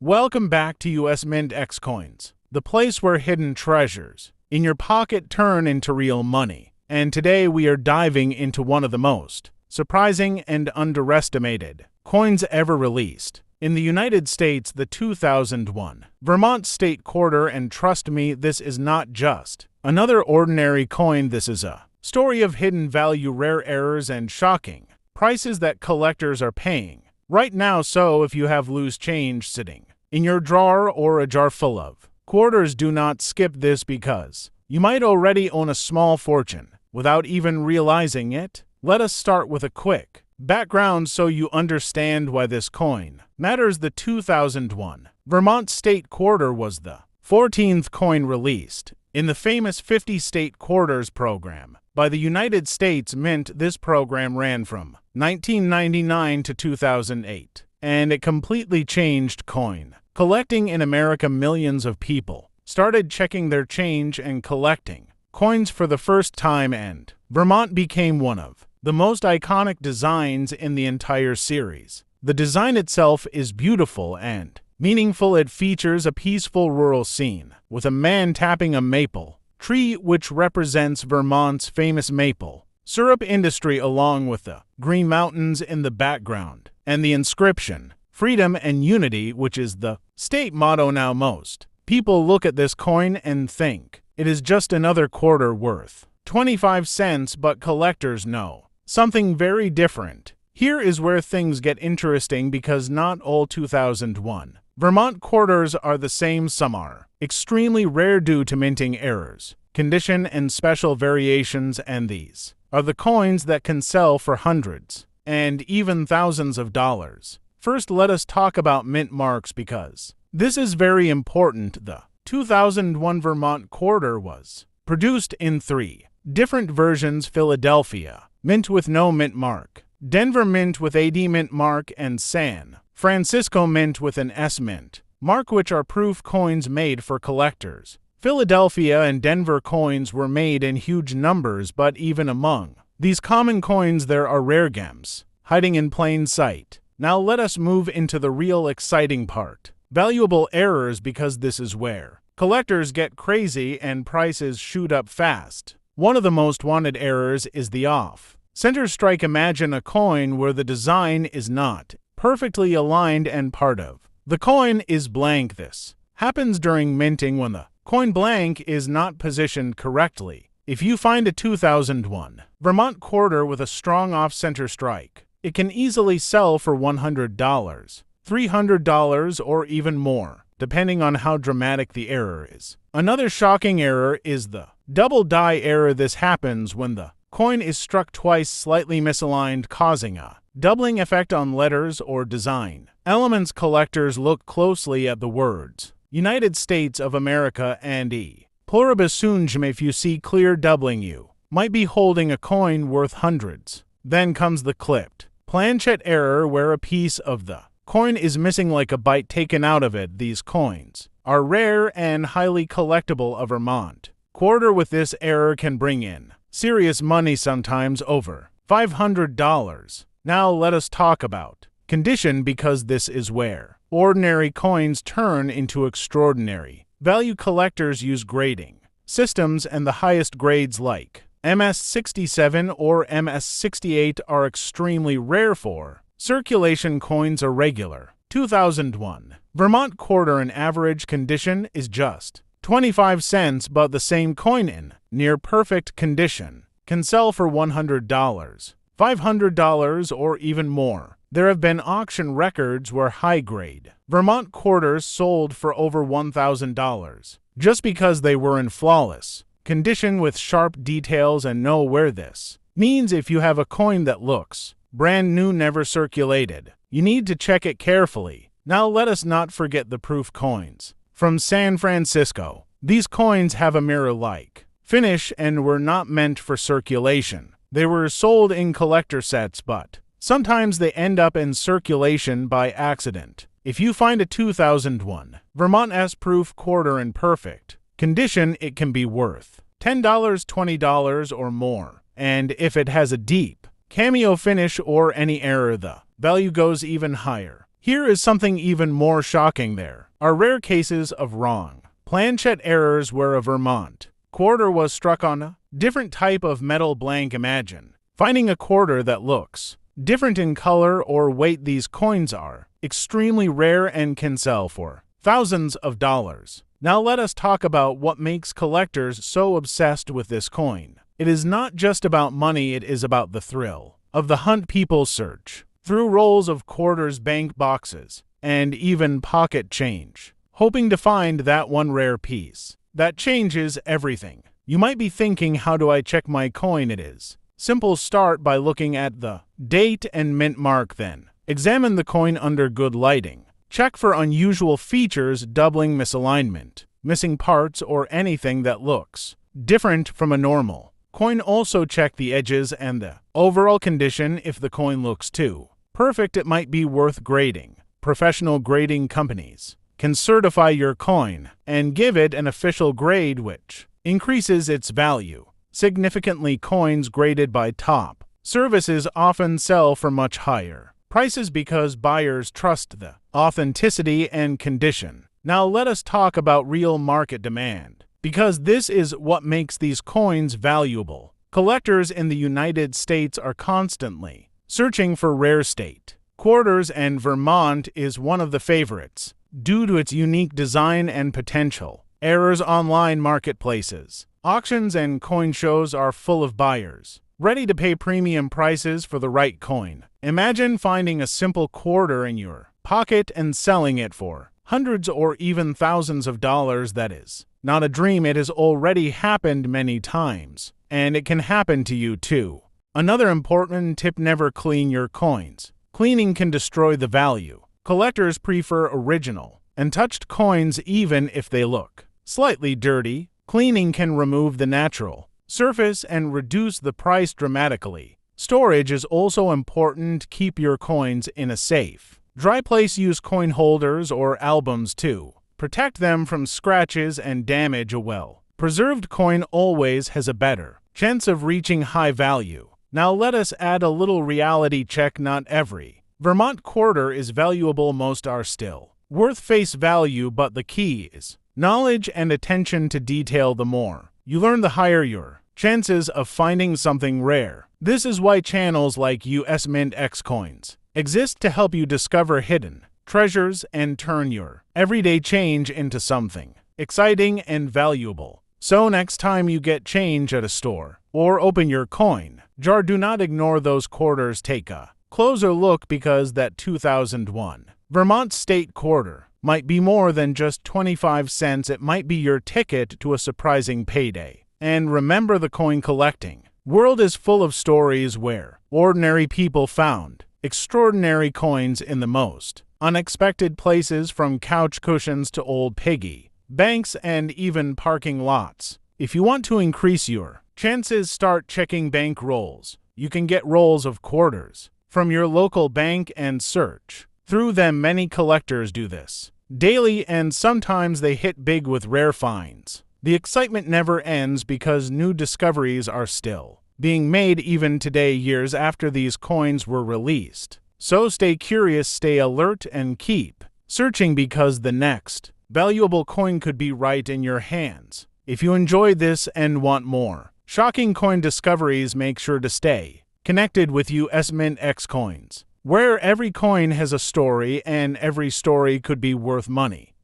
Welcome back to US Mint X Coins, the place where hidden treasures in your pocket turn into real money. And today we are diving into one of the most surprising and underestimated coins ever released. In the United States, the 2001 Vermont State Quarter, and trust me, this is not just another ordinary coin. This is a story of hidden value, rare errors, and shocking prices that collectors are paying right now. So if you have loose change sitting in your drawer or a jar full of quarters, do not skip this, because you might already own a small fortune without even realizing it. Let us start with a quick background so you understand why this coin matters. The 2001 Vermont State Quarter was the 14th coin released in the famous 50 state quarters program by the United States Mint. This program ran from 1999 to 2008, and it completely changed coin collecting in America. Millions of people started checking their change and collecting coins for the first time, and Vermont became one of the most iconic designs in the entire series. The design itself is beautiful and meaningful. It features a peaceful rural scene with a man tapping a maple tree, which represents Vermont's famous maple syrup industry, along with the Green Mountains in the background and the inscription "Freedom and Unity," which is the state motto. Now, most people look at this coin and think it is just another quarter worth 25 cents, but collectors know something very different. Here is where things get interesting, because not all 2001 Vermont quarters are the same. Some are extremely rare due to minting errors, condition, and special variations, and these are the coins that can sell for hundreds and even thousands of dollars. First, let us talk about mint marks, because this is very important. The 2001 Vermont Quarter was produced in 3 different versions: Philadelphia Mint with no mint mark, Denver Mint with a D mint mark, and San Francisco Mint with an S mint mark, which are proof coins made for collectors. Philadelphia and Denver coins were made in huge numbers, but even among these common coins there are rare gems hiding in plain sight. Now let us move into the real exciting part: valuable errors, because this is where collectors get crazy and prices shoot up fast. One of the most wanted errors is the off-center strike. Imagine a coin where the design is not perfectly aligned and part of the coin is blank. This happens during minting when the coin blank is not positioned correctly. If you find a 2001 Vermont Quarter with a strong off-center strike, it can easily sell for $100, $300, or even more, depending on how dramatic the error is. Another shocking error is the double die error. This happens when the coin is struck twice, slightly misaligned, causing a doubling effect on letters or design elements. Collectors look closely at the words United States of America and E pluribus unum. If you see clear doubling, you might be holding a coin worth hundreds. Then comes the clipped planchet error, where a piece of the coin is missing, like a bite taken out of it. These coins are rare and highly collectible. A Vermont Quarter with this error can bring in serious money, sometimes over $500. Now let us talk about condition, because this is where ordinary coins turn into extraordinary value. Collectors use grading systems, and the highest grades, like MS-67 or MS-68, are extremely rare for circulation coins. A regular 2001 Vermont Quarter in average condition is just 25 cents, but the same coin in near perfect condition can sell for $100, $500, or even more. There have been auction records where high-grade Vermont Quarters sold for over $1,000 just because they were in flawless condition with sharp details. And know where this means: if you have a coin that looks brand new, never circulated, you need to check it carefully. Now let us not forget the proof coins from San Francisco. These coins have a mirror-like finish and were not meant for circulation. They were sold in collector sets, but sometimes they end up in circulation by accident. If you find a 2001 Vermont S proof quarter in perfect condition, it can be worth $10, $20, or more. And if it has a deep cameo finish or any error, the value goes even higher. Here is something even more shocking. There are rare cases of wrong planchet errors where a Vermont quarter was struck on a different type of metal blank. Imagine finding a quarter that looks different in color or weight. These coins are extremely rare and can sell for thousands of dollars. Now let us talk about what makes collectors so obsessed with this coin. It is not just about money, it is about the thrill of the hunt. People search through rolls of quarters, bank boxes, and even pocket change, hoping to find that one rare piece that changes everything. You might be thinking, how do I check my coin? It is simple. Start by looking at the date and mint mark, then examine the coin under good lighting. Check for unusual features, doubling, misalignment, missing parts, or anything that looks different from a normal coin. Also check the edges and the overall condition. If the coin looks too perfect, it might be worth grading. Professional grading companies can certify your coin and give it an official grade, which increases its value significantly. Coins graded by top services often sell for much higher prices because buyers trust the authenticity and condition. Now let us talk about real market demand, because this is what makes these coins valuable. Collectors in the United States are constantly searching for rare state quarters, and Vermont is one of the favorites due to its unique design and potential errors. Online marketplaces, auctions, and coin shows are full of buyers ready to pay premium prices for the right coin. Imagine finding a simple quarter in your pocket and selling it for hundreds or even thousands of dollars. That is not a dream, it has already happened many times, and it can happen to you too. Another important tip: never clean your coins. Cleaning can destroy the value. Collectors prefer original, untouched coins even if they look slightly dirty. Cleaning can remove the natural surface and reduce the price dramatically. Storage is also important. Keep your coins in a safe, dry place. Use coin holders or albums to protect them from scratches and damage. A well-preserved coin always has a better chance of reaching high value. Now let us add a little reality check. Not every Vermont quarter is valuable. Most are still worth face value, but the key is knowledge and attention to detail. The more you learn, the higher your chances of finding something rare. This is why channels like US Mint X Coins exist, to help you discover hidden treasures and turn your everyday change into something exciting and valuable. So next time you get change at a store or open your coin jar, do not ignore those quarters. Take a closer look, because that 2001 Vermont State Quarter might be more than just 25 cents. It might be your ticket to a surprising payday. And remember, the coin collecting world is full of stories where ordinary people found extraordinary coins in the most unexpected places, from couch cushions to old piggy banks and even parking lots. If you want to increase your chances, start checking bank rolls. You can get rolls of quarters from your local bank and search through them. Many collectors do this daily, and sometimes they hit big with rare finds. The excitement never ends because new discoveries are still being made even today, years after these coins were released. So stay curious, stay alert, and keep searching, because the next valuable coin could be right in your hands. If you enjoyed this and want more shocking coin discoveries, make sure to stay connected with US Mint X Coins, where every coin has a story and every story could be worth money.